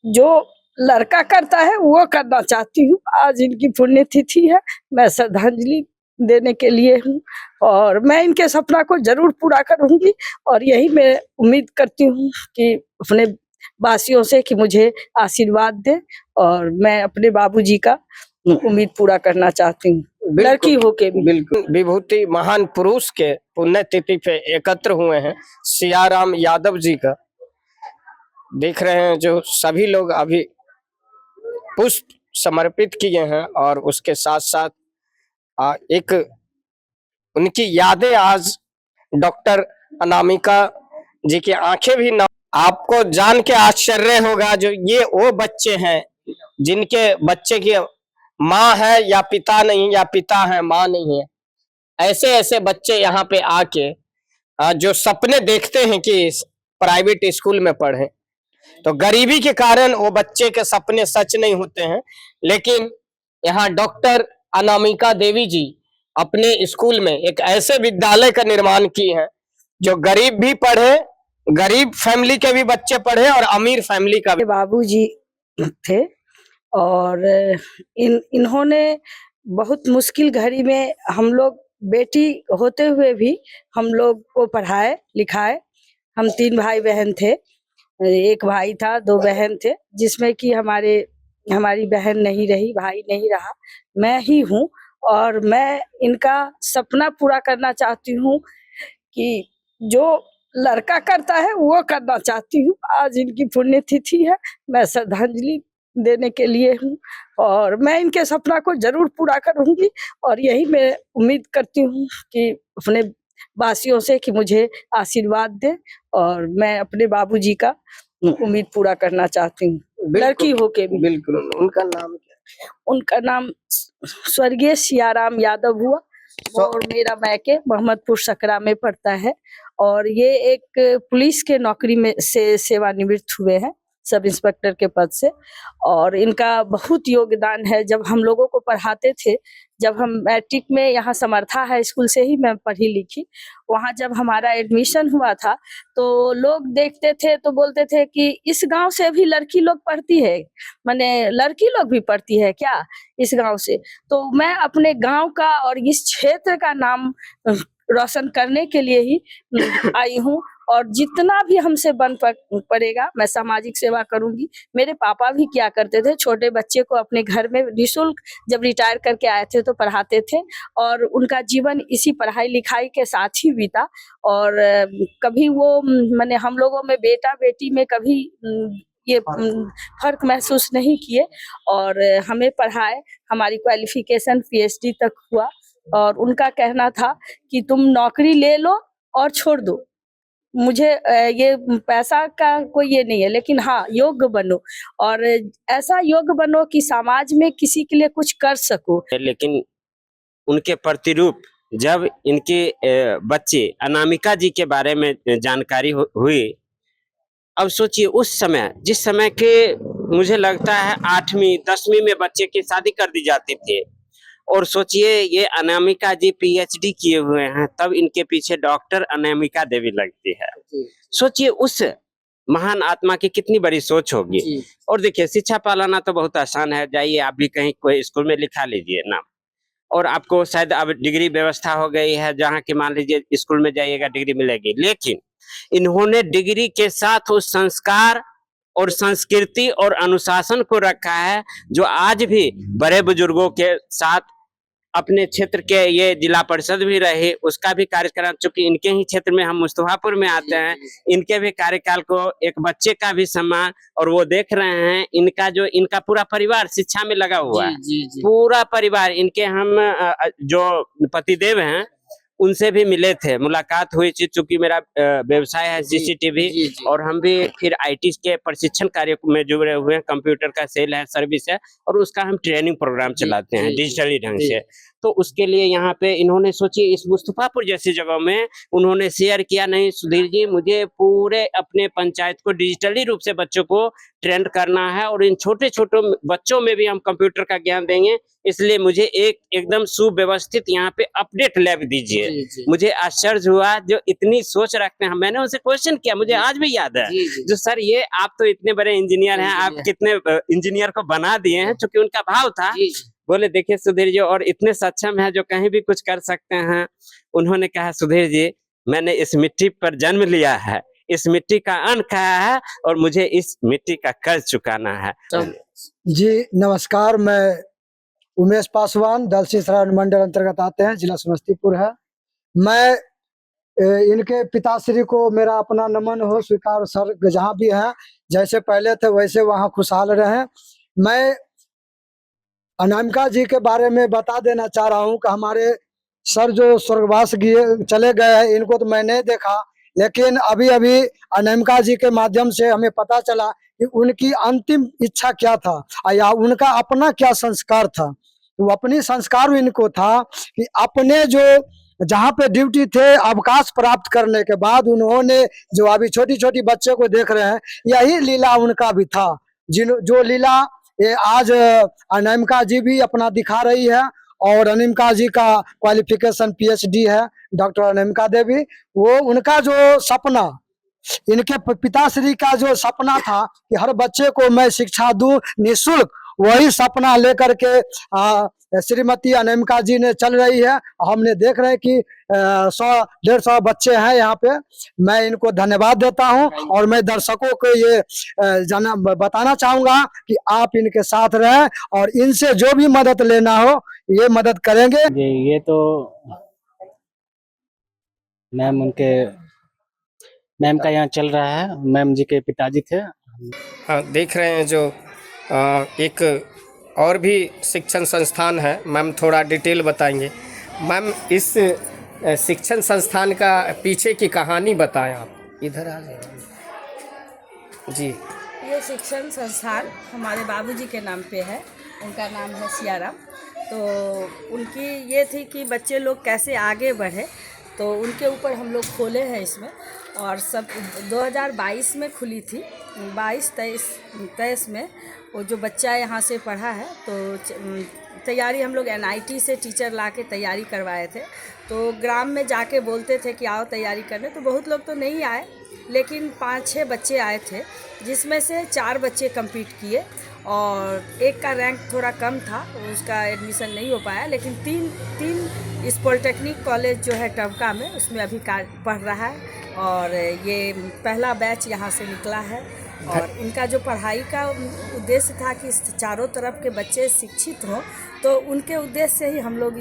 जो लड़का करता है वो करना चाहती हूँ। आज इनकी पुण्यतिथि है, मैं श्रद्धांजलि देने के लिए हूँ और मैं इनके सपना को जरूर पूरा करूंगी और यही मैं उम्मीद करती हूँ कि अपने वासियों से कि मुझे आशीर्वाद दे और मैं अपने बाबूजी का उम्मीद पूरा करना चाहती हूँ, लड़की होके भी। बिल्कुल विभूति महान पुरुष के पुण्यतिथि पे एकत्र हुए हैं सियाराम यादव जी का देख रहे हैं, जो सभी लोग अभी पुष्प समर्पित किए हैं और उसके साथ साथ एक उनकी यादें आज डॉक्टर अनामिका जी की आंखें भी ना। आपको जान के आश्चर्य होगा, जो ये वो बच्चे हैं जिनके बच्चे की माँ है या पिता नहीं, या पिता है माँ नहीं है, ऐसे ऐसे बच्चे यहाँ पे आके जो सपने देखते हैं कि प्राइवेट स्कूल में पढ़े, तो गरीबी के कारण वो बच्चे के सपने सच नहीं होते हैं। लेकिन यहाँ डॉक्टर अनामिका देवी जी अपने स्कूल में एक ऐसे विद्यालय का निर्माण की है जो गरीब भी पढ़े, गरीब फैमिली के भी बच्चे पढ़े और अमीर फैमिली का भी। बाबूजी थे और इन्होंने बहुत मुश्किल घड़ी में हम लोग बेटी होते हुए भी हम लोग को पढ़ाए लिखाए। हम 3 भाई बहन थे, एक भाई था, 2 बहन थे, जिसमें कि हमारी बहन नहीं रही, भाई नहीं रहा, मैं ही हूँ और मैं इनका सपना पूरा करना चाहती हूँ कि जो लड़का करता है वो करना चाहती हूँ। आज इनकी पुण्यतिथि है, मैं श्रद्धांजलि देने के लिए हूँ और मैं इनके सपना को जरूर पूरा करूंगी और यही मैं उम्मीद करती हूँ कि अपने वासियों से कि मुझे आशीर्वाद दे और मैं अपने बाबूजी का उम्मीद पूरा करना चाहती हूँ, लड़की होके भी। बिल्कुल। उनका नाम क्या? उनका नाम स्वर्गीय सियाराम यादव हुआ और मेरा मैके मोहम्मदपुर सकरा में पड़ता है और ये एक पुलिस के नौकरी में से सेवानिवृत्त हुए हैं, सब इंस्पेक्टर के पद से। और इनका बहुत योगदान है। जब हम लोगों को पढ़ाते थे, जब हम मैट्रिक में यहाँ समर्था हाई स्कूल से ही मैं पढ़ी लिखी, वहाँ जब हमारा एडमिशन हुआ था तो लोग देखते थे तो बोलते थे कि इस गांव से भी लड़की लोग पढ़ती है, माने लड़की लोग भी पढ़ती है क्या इस गांव से। तो मैं अपने गांव का और इस क्षेत्र का नाम रोशन करने के लिए ही आई हूँ और जितना भी हमसे बन पड़ेगा मैं सामाजिक सेवा करूंगी। मेरे पापा भी क्या करते थे, छोटे बच्चे को अपने घर में निःशुल्क जब रिटायर करके आए थे तो पढ़ाते थे और उनका जीवन इसी पढ़ाई लिखाई के साथ ही बीता। और कभी वो माने हम लोगों में बेटा बेटी में कभी ये फर्क महसूस नहीं किए और हमें पढ़ाए, हमारी क्वालिफिकेशन पीएचडी तक हुआ और उनका कहना था कि तुम नौकरी ले लो और छोड़ दो, मुझे ये पैसा का कोई ये नहीं है, लेकिन हाँ योग्य बनो और ऐसा योग्य बनो कि समाज में किसी के लिए कुछ कर सको। लेकिन उनके प्रतिरूप जब इनके बच्चे अनामिका जी के बारे में जानकारी हुई, अब सोचिए उस समय जिस समय के मुझे लगता है 8वीं 10वीं में बच्चे की शादी कर दी जाती थी, और सोचिए ये अनामिका जी पीएचडी किए हुए हैं, तब इनके पीछे डॉक्टर अनामिका देवी लगती है। सोचिए उस महान आत्मा की कितनी बड़ी सोच होगी। और देखिए शिक्षा पालाना तो बहुत आसान है, जाइए आप भी कहीं कोई स्कूल में लिखा लीजिए नाम, और आपको शायद अब डिग्री व्यवस्था हो गई है जहाँ की मान लीजिए स्कूल में जाइएगा डिग्री मिलेगी। लेकिन इन्होंने डिग्री के साथ उस संस्कार और संस्कृति और अनुशासन को रखा है जो आज भी बड़े बुजुर्गों के साथ अपने क्षेत्र के, ये जिला परिषद भी रहे उसका भी कार्यक्रम, चूंकि इनके ही क्षेत्र में हम मुस्तफापुर में आते हैं, इनके भी कार्यकाल को एक बच्चे का भी सम्मान, और वो देख रहे हैं इनका पूरा परिवार शिक्षा में लगा हुआ है। पूरा परिवार इनके, हम जो पतिदेव हैं उनसे भी मिले थे, मुलाकात हुई थी, चूंकि मेरा व्यवसाय है सीसीटीवी और हम भी फिर आईटी के प्रशिक्षण कार्य में जुड़े हुए हैं, कंप्यूटर का सेल है, सर्विस है, और उसका हम ट्रेनिंग प्रोग्राम चलाते हैं डिजिटली ढंग से। तो उसके लिए यहाँ पे इन्होंने सोची इस मुस्तफापुर जैसी जगह में उन्होंने शेयर किया, नहीं सुधीर जी मुझे पूरे अपने पंचायत को डिजिटली रूप से बच्चों को ट्रेंड करना है और इन छोटे छोटे बच्चों में भी हम कंप्यूटर का ज्ञान देंगे, इसलिए मुझे एकदम सुव्यवस्थित यहाँ पे अपडेट लैब दीजिए। मुझे आश्चर्य हुआ जो इतनी सोच रखते हैं। मैंने उनसे क्वेश्चन किया, मुझे आज भी याद है जो सर ये आप तो इतने बड़े इंजीनियर हैं, आप कितने इंजीनियर को बना दिए हैं, क्योंकि उनका भाव था। बोले देखिए सुधीर जी और इतने सक्षम है जो कहीं भी कुछ कर सकते हैं। उन्होंने कहा सुधीर जी मैंने इस मिट्टी पर जन्म लिया है, इस मिट्टी का अन्न खाया है और मुझे इस मिट्टी का कर्ज चुकाना है। जी नमस्कार, मैं उमेश पासवान दलसिंहसराय मंडल अंतर्गत आते हैं, जिला समस्तीपुर है। मैं इनके पिताश्री को मेरा अपना नमन हो स्वीकार। सर जहाँ भी हैं जैसे पहले थे वैसे वहाँ खुशहाल रहें। मैं अनामिका जी के बारे में बता देना चाह रहा हूँ कि हमारे सर जो स्वर्गवास चले गए हैं इनको तो मैं नहीं देखा, लेकिन अभी अभी अनामिका जी के माध्यम से हमें पता चला कि उनकी अंतिम इच्छा क्या था या उनका अपना क्या संस्कार था। वो अपनी संस्कार इनको था कि अपने जो जहाँ पे ड्यूटी थे अवकाश प्राप्त करने के बाद उन्होंने जो अभी छोटी छोटी बच्चे को देख रहे हैं यही लीला उनका भी था। जो लीला ये आज अनामिका जी भी अपना दिखा रही है और अनामिका जी का क्वालिफिकेशन PhD है, डॉक्टर अनामिका देवी। वो उनका जो सपना, इनके पिताश्री का जो सपना था कि हर बच्चे को मैं शिक्षा दूं निःशुल्क, वही सपना लेकर के श्रीमती अनामिका जी ने चल रही है। हमने देख रहे हैं कि 100-150 बच्चे हैं यहाँ पे। मैं इनको धन्यवाद देता हूँ और मैं दर्शकों को ये बताना चाहूंगा कि आप इनके साथ रहें और इनसे जो भी मदद लेना हो ये मदद करेंगे। ये तो मैम का यहाँ चल रहा है, मैम जी के पिताजी थे। हाँ देख रहे हैं जो एक और भी शिक्षण संस्थान है। मैम थोड़ा डिटेल बताएंगे। मैम इस शिक्षण संस्थान का पीछे की कहानी बताएं आप। इधर आ जाइए जी। ये शिक्षण संस्थान हमारे बाबूजी के नाम पे है, उनका नाम है सियाराम। तो उनकी ये थी कि बच्चे लोग कैसे आगे बढ़े, तो उनके ऊपर हम लोग खोले हैं इसमें। और सब 2022 में खुली थी, 22-23 में वो जो बच्चा यहाँ से पढ़ा है तो तैयारी हम लोग NIT से टीचर ला के तैयारी करवाए थे। तो ग्राम में जाके बोलते थे कि आओ तैयारी करने, तो बहुत लोग तो नहीं आए, लेकिन 5-6 बच्चे आए थे, जिसमें से 4 बच्चे compete किए और एक का रैंक थोड़ा कम था, उसका एडमिशन नहीं हो पाया। लेकिन तीन इस पॉलिटेक्निक कॉलेज जो है टवका में, उसमें अभी पढ़ रहा है और ये पहला बैच यहाँ से निकला है। और इनका जो पढ़ाई का उद्देश्य था कि चारों तरफ के बच्चे शिक्षित हों, तो उनके उद्देश्य से ही हम लोग